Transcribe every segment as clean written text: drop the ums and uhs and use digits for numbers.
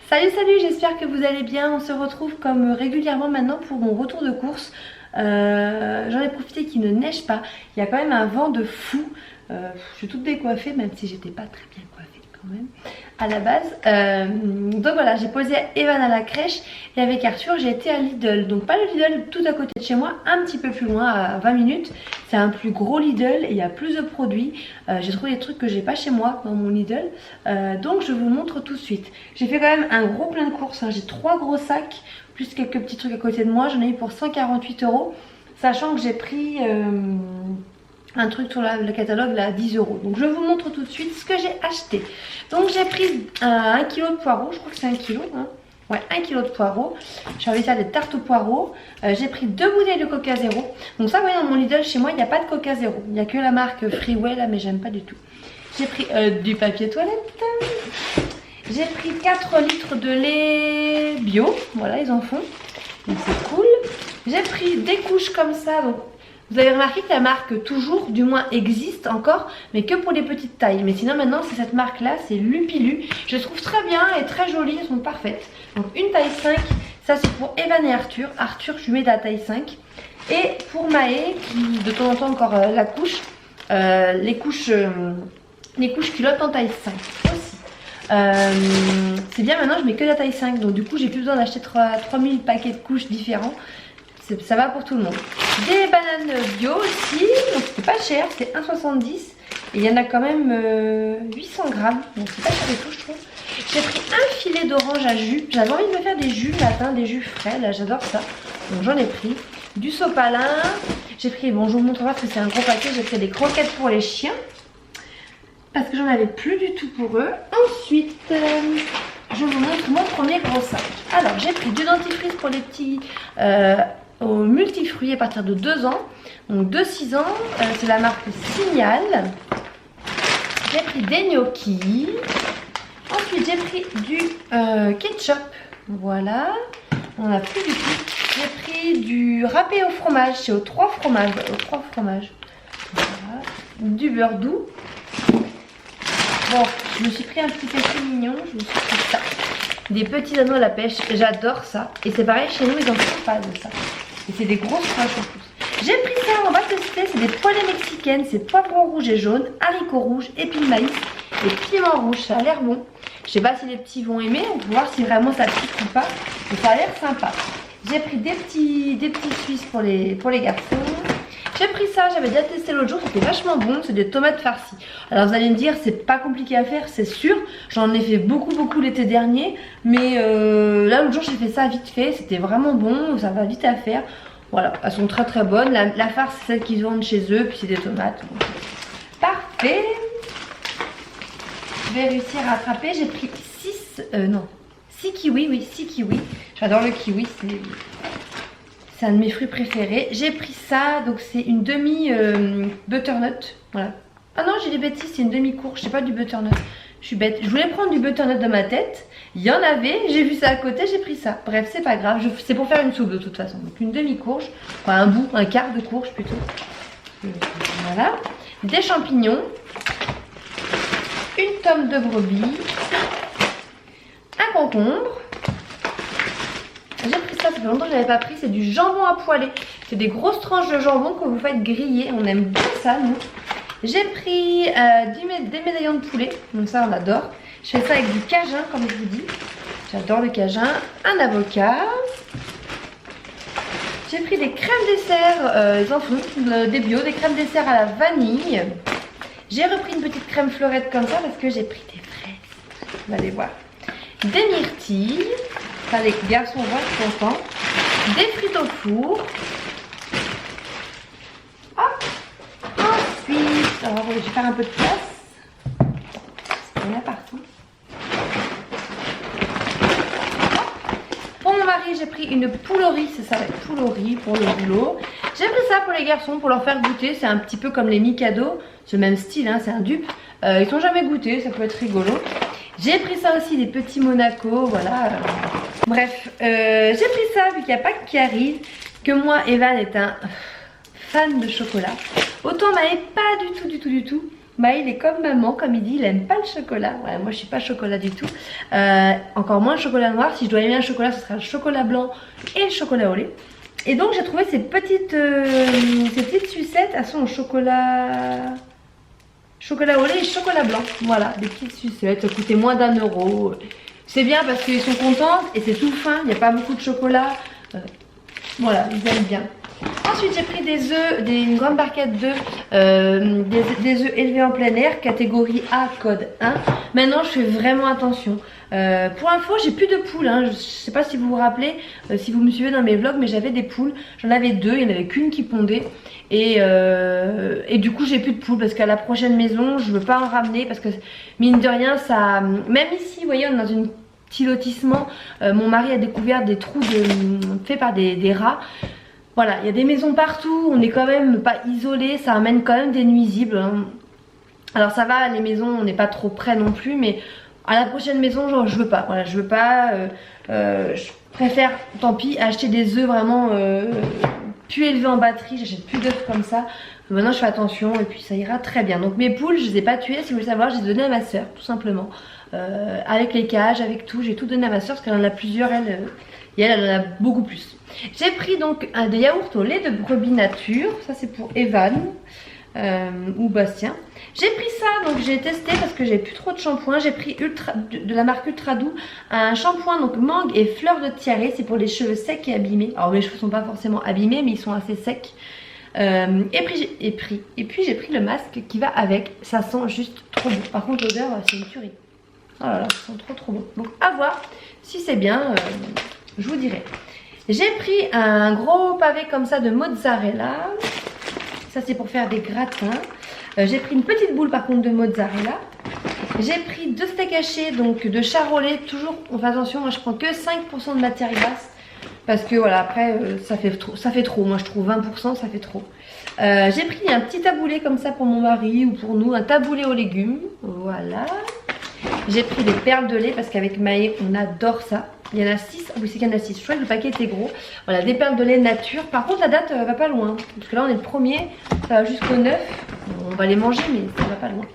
Salut, j'espère que vous allez bien. On se retrouve comme régulièrement maintenant pour mon retour de course. J'en ai profité qu'il ne neige pas. Il y a quand même un vent de fou. Je suis toute décoiffée, même si j'étais pas très bien coiffée quand même à la base. Donc voilà, j'ai posé Evan à la crèche et avec Arthur j'ai été à Lidl. Donc pas le Lidl tout à côté de chez moi, un petit peu plus loin à 20 minutes. C'est un plus gros Lidl et il y a plus de produits. J'ai trouvé des trucs que j'ai pas chez moi dans mon Lidl. Donc je vous montre tout de suite. J'ai fait quand même un gros plein de courses, hein. J'ai 3 gros sacs plus quelques petits trucs à côté de moi. J'en ai eu pour 148 €, sachant que j'ai pris un truc sur le catalogue là à 10 €. Donc je vous montre tout de suite ce que j'ai acheté. Donc j'ai pris 1 kg de poireaux, je crois que c'est 1 kg, hein. Ouais, 1 kg de poireaux. J'ai envie de faire des tartes aux poireaux. J'ai pris 2 bouteilles de Coca Zéro. Donc ça, vous voyez, dans mon Lidl chez moi, il n'y a pas de Coca Zéro. Il n'y a que la marque Freeway là, mais j'aime pas du tout. J'ai pris du papier toilette. J'ai pris 4 litres de lait bio. Voilà, ils en font. Donc c'est cool. J'ai pris des couches comme ça. Donc vous avez remarqué que la marque Toujours, du moins, existe encore, mais que pour les petites tailles. Mais sinon maintenant c'est cette marque là, c'est Lupilu. Je les trouve très bien et très jolies, elles sont parfaites. Donc une taille 5, ça c'est pour Evan et Arthur. Arthur, je lui mets de la taille 5. Et pour Maë, qui de temps en temps encore la couche, les couches culottes en taille 5 aussi. C'est bien, maintenant je mets que la taille 5, donc du coup j'ai plus besoin d'acheter 3000 paquets de couches différents. Ça va pour tout le monde. Des bananes bio aussi, donc c'était pas cher, c'était 1,70 € et il y en a quand même 800 grammes, donc c'est pas cher du tout je trouve. J'ai pris un filet d'orange à jus, j'avais envie de me faire des jus le matin, des jus frais, là j'adore ça, donc j'en ai pris. Du sopalin, j'ai pris, bon je vous montre pas parce que c'est un gros paquet, j'ai pris des croquettes pour les chiens, parce que j'en avais plus du tout pour eux. Ensuite, je vous montre mon premier gros sac. Alors j'ai pris du dentifrice pour les petits au multifruits à partir de 2 ans, donc de 6 ans, c'est la marque Signal. J'ai pris des gnocchis. Ensuite j'ai pris du ketchup, voilà, on a plus du tout. J'ai pris du râpé au fromage, c'est aux 3 fromages, voilà. Du beurre doux. Bon, je me suis pris un petit péché mignon, je me suis pris ça. Des petits anneaux à la pêche, j'adore ça. Et c'est pareil, chez nous ils en font pas de ça. Et c'est des grosses poches en plus. J'ai pris ça, on va tester, c'est des poêlées mexicaines, c'est poivrons rouges et jaunes, haricots rouges, épis maïs et piment rouge, ça a l'air bon. Je sais pas si les petits vont aimer, on va voir si vraiment ça pique ou pas, mais ça a l'air sympa. J'ai pris des petits Suisses pour les garçons. J'ai pris ça, j'avais déjà testé l'autre jour, c'était vachement bon, c'est des tomates farcies. Alors vous allez me dire, c'est pas compliqué à faire, c'est sûr. J'en ai fait beaucoup l'été dernier, mais là l'autre jour j'ai fait ça vite fait, c'était vraiment bon, ça va vite à faire. Voilà, elles sont très bonnes. La farce c'est celle qu'ils vendent chez eux, puis c'est des tomates. Parfait. Je vais réussir à attraper, j'ai pris 6 kiwis, oui 6 kiwis. J'adore le kiwi, c'est un de mes fruits préférés. J'ai pris ça, donc c'est une demi butternut. Voilà. Ah non, j'ai des bêtises, c'est une demi-courge, c'est pas du butternut. Je suis bête. Je voulais prendre du butternut dans ma tête. Il y en avait, j'ai vu ça à côté, j'ai pris ça. Bref, c'est pas grave. C'est pour faire une soupe de toute façon. Donc une demi-courge, enfin un quart de courge plutôt. Voilà. Des champignons. Une tome de brebis. Un concombre. J'ai pris ça fait longtemps que je n'avais pas pris, c'est du jambon à poêler. C'est des grosses tranches de jambon que vous faites griller, on aime bien ça nous. J'ai pris des médaillons de poulet, donc ça on adore. Je fais ça avec du cajun comme je vous dis, j'adore le cajun. Un avocat. J'ai pris des crèmes dessert, ils en font des bio, des crèmes dessert à la vanille. J'ai repris une petite crème fleurette comme ça parce que j'ai pris des fraises, vous allez voir. Des myrtilles. Ça, les garçons vont être contents. Des frites au four. Hop. Ensuite, alors, je vais faire un peu de place. Il y en a partout. Pour mon mari, j'ai pris une poule au riz. C'est ça, la poule au riz pour le boulot. J'ai pris ça pour les garçons pour leur faire goûter. C'est un petit peu comme les Mikado. C'est le même style, hein, c'est un dupe. Ils n'ont jamais goûté, ça peut être rigolo. J'ai pris ça aussi, des petits Monaco, voilà. Bref, j'ai pris ça vu qu'il y a Pâques qui arrive, que moi, Evan est un fan de chocolat. Autant Maë, pas du tout. Il est comme maman, comme il dit, il aime pas le chocolat. Ouais, moi je suis pas chocolat du tout. Encore moins le chocolat noir. Si je dois aimer un chocolat, ce sera le chocolat blanc et le chocolat au lait. Et donc j'ai trouvé ces petites sucettes. Elles sont au chocolat au lait et chocolat blanc. Voilà, des petites sucettes. Ça coûtait moins d'1 €. C'est bien parce qu'ils sont contents et c'est tout fin. Il n'y a pas beaucoup de chocolat. Voilà, ils aiment bien. Ensuite j'ai pris des œufs, une grande barquette d'œufs, des œufs élevés en plein air, catégorie A, code 1. Maintenant je fais vraiment attention. Pour info j'ai plus de poules, hein. Je sais pas si vous vous rappelez, si vous me suivez dans mes vlogs, mais j'avais des poules. J'en avais 2, il n'y en avait qu'une qui pondait. Et du coup j'ai plus de poules parce qu'à la prochaine maison je veux pas en ramener parce que mine de rien ça... Même ici vous voyez on est dans une petit lotissement, mon mari a découvert des trous faits par des rats. Voilà, il y a des maisons partout, on n'est quand même pas isolé, ça amène quand même des nuisibles. Hein. Alors ça va, les maisons, on n'est pas trop près non plus, mais à la prochaine maison, genre, je veux pas. Voilà, je veux pas. Je préfère, tant pis, acheter des œufs vraiment plus élevés en batterie. J'achète plus d'œufs comme ça. Maintenant, je fais attention et puis ça ira très bien. Donc mes poules, je les ai pas tuées. Si vous voulez savoir, je les ai données à ma soeur, tout simplement. Avec les cages, avec tout, j'ai tout donné à ma soeur parce qu'elle en a plusieurs, et elle en a beaucoup plus. J'ai pris donc des yaourts au lait de brebis nature. Ça c'est pour Evan ou Bastien. J'ai pris ça, donc j'ai testé parce que j'ai plus trop de shampoing. J'ai pris de la marque Ultra Doux un shampoing donc mangue et fleur de tiare. C'est pour les cheveux secs et abîmés. Alors mes cheveux sont pas forcément abîmés mais ils sont assez secs. Et puis j'ai pris le masque qui va avec. Ça sent juste trop bon. Par contre l'odeur c'est une tuerie. Oh là là, ça sent trop bon. Donc à voir si c'est bien, je vous dirai. J'ai pris un gros pavé comme ça de mozzarella. Ça c'est pour faire des gratins. J'ai pris une petite boule par contre de mozzarella. J'ai pris 2 steaks hachés donc de charolais. Toujours, on fait attention, moi je prends que 5% de matière grasse. Parce que voilà, après ça fait trop. Moi je trouve 20% ça fait trop. J'ai pris un petit taboulé comme ça pour mon mari ou pour nous. Un taboulé aux légumes. Voilà. J'ai pris des perles de lait parce qu'avec Maë on adore ça. Il y en a 6, oui c'est qu'il y en a 6, je crois que le paquet était gros. Voilà, des perles de lait nature. Par contre la date va pas loin. Parce que là on est le 1er, ça va jusqu'au 9. On va les manger mais ça va pas loin.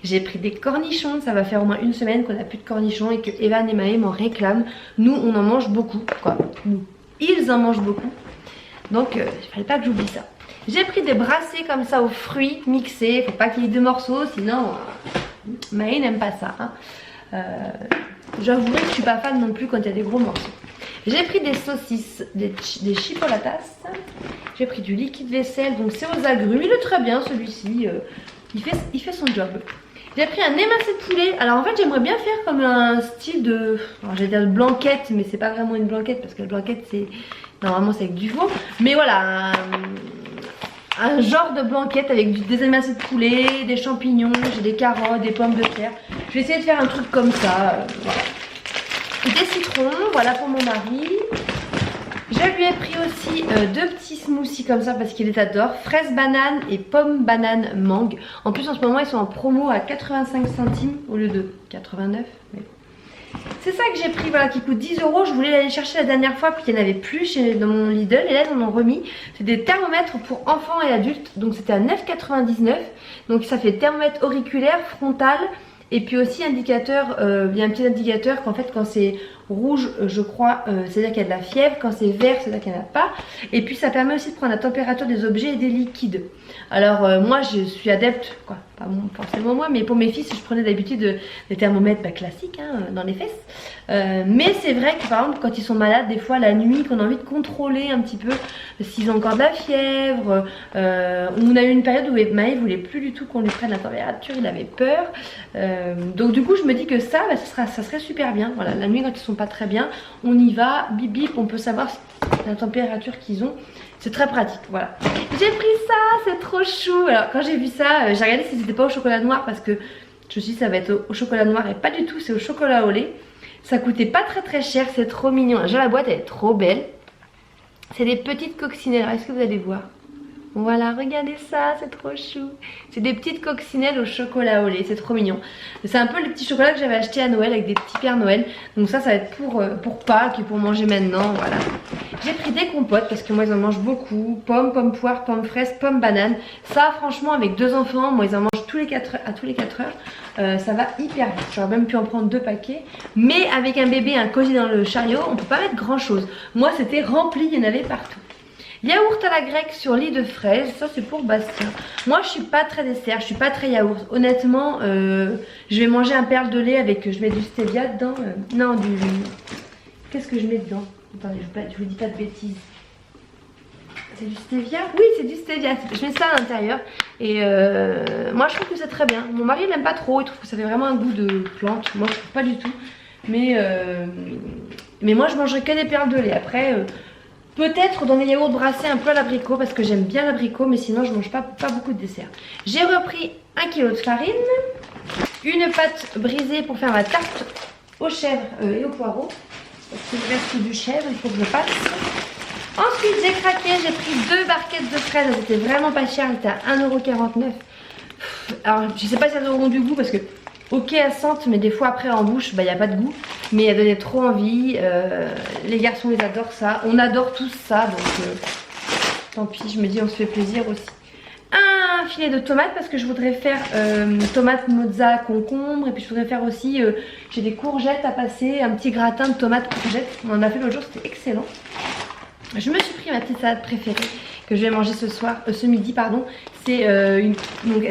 J'ai pris des cornichons, ça va faire au moins 1 semaine qu'on n'a plus de cornichons et que Evan et Maë m'en réclament. Nous on en mange beaucoup, quoi. Nous, ils en mangent beaucoup. Donc il fallait pas que j'oublie ça. J'ai pris des brassées comme ça aux fruits mixés. Faut pas qu'il y ait 2 morceaux sinon Maë n'aime pas ça. Hein. J'avouerai que je suis pas fan non plus quand il y a des gros morceaux. J'ai pris des saucisses, des chipolatas. J'ai pris du liquide vaisselle, donc c'est aux agrumes. Il est très bien celui-ci, il fait son job. J'ai pris un émincé de poulet. Alors en fait j'aimerais bien faire comme un style de... j'allais dire de blanquette, mais c'est pas vraiment une blanquette parce que la blanquette c'est... Normalement c'est avec du veau. Mais voilà, un genre de blanquette avec des émincés de poulet, des champignons, j'ai des carottes, des pommes de terre. Je vais essayer de faire un truc comme ça, voilà. Des citrons, voilà pour mon mari. Je lui ai pris aussi 2 petits smoothies comme ça parce qu'il les adore. Fraise banane et pomme banane mangue. En plus en ce moment ils sont en promo à 85 centimes au lieu de 89. Mais... c'est ça que j'ai pris, voilà, qui coûte 10 €. Je voulais aller chercher la dernière fois puis il n'y en avait plus dans mon Lidl et là ils m'en ont remis. C'est des thermomètres pour enfants et adultes, donc c'était à 9,99 €. Donc ça fait thermomètre auriculaire, frontal et puis aussi indicateur, il y a un petit indicateur qu'en fait quand c'est rouge je crois c'est-à-dire qu'il y a de la fièvre, quand c'est vert c'est-à-dire qu'il n'y en a pas. Et puis ça permet aussi de prendre la température des objets et des liquides. Alors moi je suis adepte, quoi, pas forcément moi, mais pour mes fils je prenais d'habitude des thermomètres classiques hein, dans les fesses. Mais c'est vrai que par exemple quand ils sont malades, des fois la nuit qu'on a envie de contrôler un petit peu s'ils ont encore de la fièvre, on a eu une période où Maë voulait plus du tout qu'on lui prenne la température, il avait peur. Donc du coup je me dis que ça serait super bien. Voilà, la nuit quand ils sont pas très bien, on y va, bip bip, on peut savoir la température qu'ils ont. C'est très pratique, voilà. J'ai pris ça, c'est trop chou. Alors quand j'ai vu ça, j'ai regardé si c'était pas au chocolat noir parce que je me suis dit ça va être au chocolat noir et pas du tout, c'est au chocolat au lait. Ça coûtait pas très cher, c'est trop mignon. Déjà la boîte elle est trop belle. C'est des petites coccinelles, est-ce que vous allez voir? Voilà, regardez ça, c'est trop chou. C'est des petites coccinelles au chocolat au lait, c'est trop mignon. C'est un peu le petit chocolat que j'avais acheté à Noël avec des petits Pères Noël. Donc ça va être pour Pâques et pour manger maintenant, voilà. J'ai pris des compotes parce que moi ils en mangent beaucoup. Pommes, pommes poires, pommes fraises, pommes bananes. Ça franchement avec 2 enfants, moi ils en mangent à tous les 4 heures. Ça va hyper vite. J'aurais même pu en prendre 2 paquets. Mais avec un bébé, un cosy dans le chariot, on peut pas mettre grand chose. Moi c'était rempli, il y en avait partout. Yaourt à la grecque sur lit de fraises, ça c'est pour Bastien. Moi je suis pas très dessert, je suis pas très yaourt. Honnêtement, je vais manger un perle de lait avec, je mets du stevia dedans. Non, qu'est-ce que je mets dedans? Attendez, je vous dis pas de bêtises. C'est du stevia? Oui, c'est du stevia. Je mets ça à l'intérieur. Et moi je trouve que c'est très bien. Mon mari n'aime pas trop, il trouve que ça fait vraiment un goût de plante. Moi je trouve pas du tout. Mais moi je mangerai que des perles de lait. Après... peut-être dans des yaourts brassés un peu à l'abricot parce que j'aime bien l'abricot, mais sinon je mange pas beaucoup de dessert. J'ai repris 1 kg de farine, une pâte brisée pour faire ma tarte aux chèvres et aux poireaux. Parce qu'il me reste du chèvre, il faut que je passe. Ensuite j'ai craqué, j'ai pris 2 barquettes de fraises, elles étaient vraiment pas chères, elles étaient à 1,49 €. Alors je sais pas si elles auront du goût parce que ok elles sentent, mais des fois après en bouche bah y a pas de goût, mais elles donnaient trop envie. Les garçons ils adorent ça, on adore tous ça, donc tant pis, je me dis on se fait plaisir aussi. Un filet de tomates parce que je voudrais faire tomates mozza concombre, et puis je voudrais faire aussi j'ai des courgettes à passer, un petit gratin de tomates courgettes, on en a fait l'autre jour, c'était excellent. Je me suis pris ma petite salade préférée que je vais manger ce midi pardon. C'est une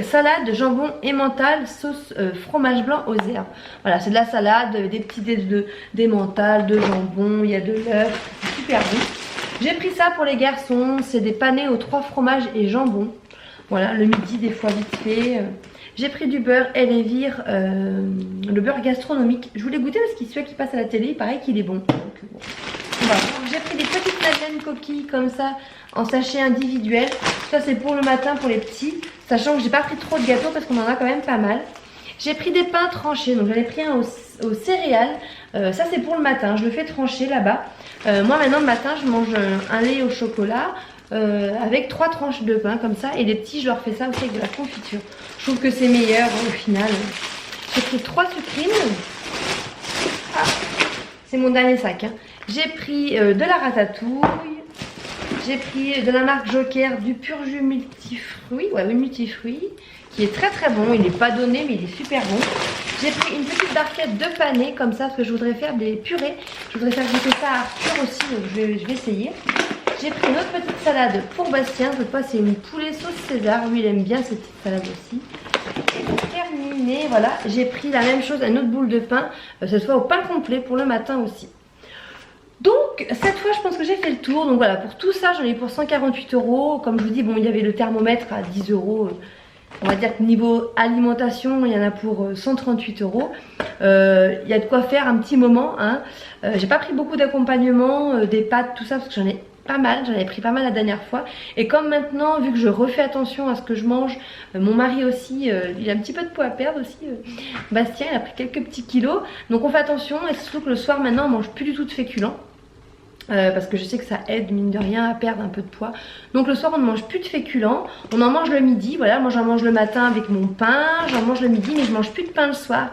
salade de jambon emmental sauce fromage blanc aux herbes. Voilà, c'est de la salade, des petits dés d'emmental, de jambon, il y a de l'œuf, c'est super bon. J'ai pris ça pour les garçons, c'est des panés aux 3 fromages et jambon. Voilà, le midi des fois vite fait. J'ai pris du beurre Elevir, le beurre gastronomique. Je voulais goûter parce qu'il celui qui passe à la télé, il paraît qu'il est bon. Donc, bon. Voilà. J'ai pris des petites madeleines coquilles comme ça en sachet individuel. Ça c'est pour le matin pour les petits, sachant que j'ai pas pris trop de gâteaux parce qu'on en a quand même pas mal. J'ai pris des pains tranchés, donc j'en ai pris un aux céréales. Ça c'est pour le matin, je le fais trancher là-bas. Moi maintenant le matin je mange un lait au chocolat avec 3 tranches de pain comme ça, et les petits je leur fais ça aussi avec de la confiture. Je trouve que c'est meilleur au final. J'ai pris 3 sucrines. Ah, c'est mon dernier sac hein. J'ai pris de la ratatouille. J'ai pris de la marque Joker du pur jus multifruits, ouais, multifruits, qui est très très bon. Il n'est pas donné mais il est super bon. J'ai pris une petite barquette de panais comme ça parce que je voudrais faire des purées. Je voudrais faire goûter ça à Arthur aussi, donc je vais essayer. J'ai pris une autre petite salade pour Bastien. Cette fois c'est une poulet sauce César. Lui il aime bien cette petite salade aussi. Et pour terminer, voilà, j'ai pris la même chose, une autre boule de pain, cette fois au pain complet pour le matin aussi. Donc cette fois je pense que j'ai fait le tour. Donc voilà, pour tout ça j'en ai pour 148 €. Comme je vous dis, bon il y avait le thermomètre à 10 €. On va dire que niveau alimentation il y en a pour 138 €. Il y a de quoi faire un petit moment hein. J'ai pas pris beaucoup d'accompagnement, des pâtes, tout ça, parce que j'en ai pas mal, j'en avais pris pas mal la dernière fois. Et comme maintenant, vu que je refais attention à ce que je mange, mon mari aussi, il a un petit peu de poids à perdre aussi. Bastien, il a pris quelques petits kilos. Donc on fait attention, et surtout que le soir maintenant on mange plus du tout de féculents. Parce que je sais que ça aide mine de rien à perdre un peu de poids. Donc le soir on ne mange plus de féculents. On en mange le midi, voilà, moi j'en mange le matin avec mon pain, j'en mange le midi, mais je mange plus de pain le soir.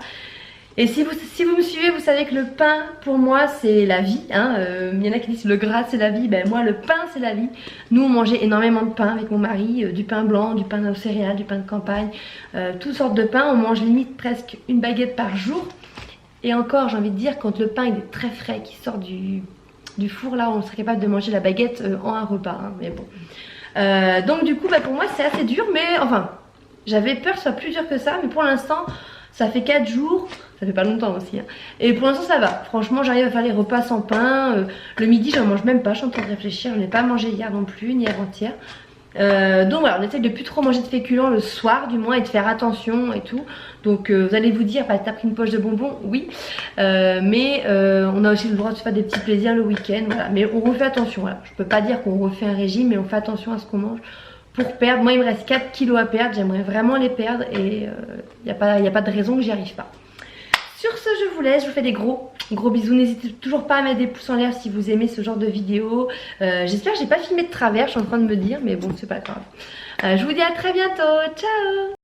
Et si vous me suivez, vous savez que le pain pour moi c'est la vie hein. Il y en a qui disent le gras c'est la vie, ben moi le pain c'est la vie. Nous on mangeait énormément de pain avec mon mari, du pain blanc, du pain aux céréales, du pain de campagne, toutes sortes de pain. On mange limite presque une baguette par jour. Et encore j'ai envie de dire, quand le pain il est très frais, qui sort du four là, on serait capable de manger la baguette en un repas hein, mais bon. Donc du coup bah, pour moi c'est assez dur, mais enfin j'avais peur que ce soit plus dur que ça, mais pour l'instant ça fait 4 jours, ça fait pas longtemps aussi hein. Et pour l'instant ça va, franchement j'arrive à faire les repas sans pain. Le midi j'en mange même pas, je suis en train de réfléchir, je n'ai pas mangé hier non plus, ni avant-hier. Donc voilà, on essaye de plus trop manger de féculents le soir du moins, et de faire attention et tout. Donc vous allez vous dire, bah, t'as pris une poche de bonbons, oui, mais on a aussi le droit de se faire des petits plaisirs le week-end, voilà. Mais on refait attention, voilà. Je peux pas dire qu'on refait un régime, mais on fait attention à ce qu'on mange pour perdre. Moi il me reste 4 kilos à perdre, j'aimerais vraiment les perdre, et y a pas de raison que j'y arrive pas. Sur ce je vous laisse, je vous fais des gros Gros bisous, n'hésitez toujours pas à mettre des pouces en l'air si vous aimez ce genre de vidéo. J'espère que j'ai pas filmé de travers, je suis en train de me dire, mais bon c'est pas grave. Je vous dis à très bientôt, ciao.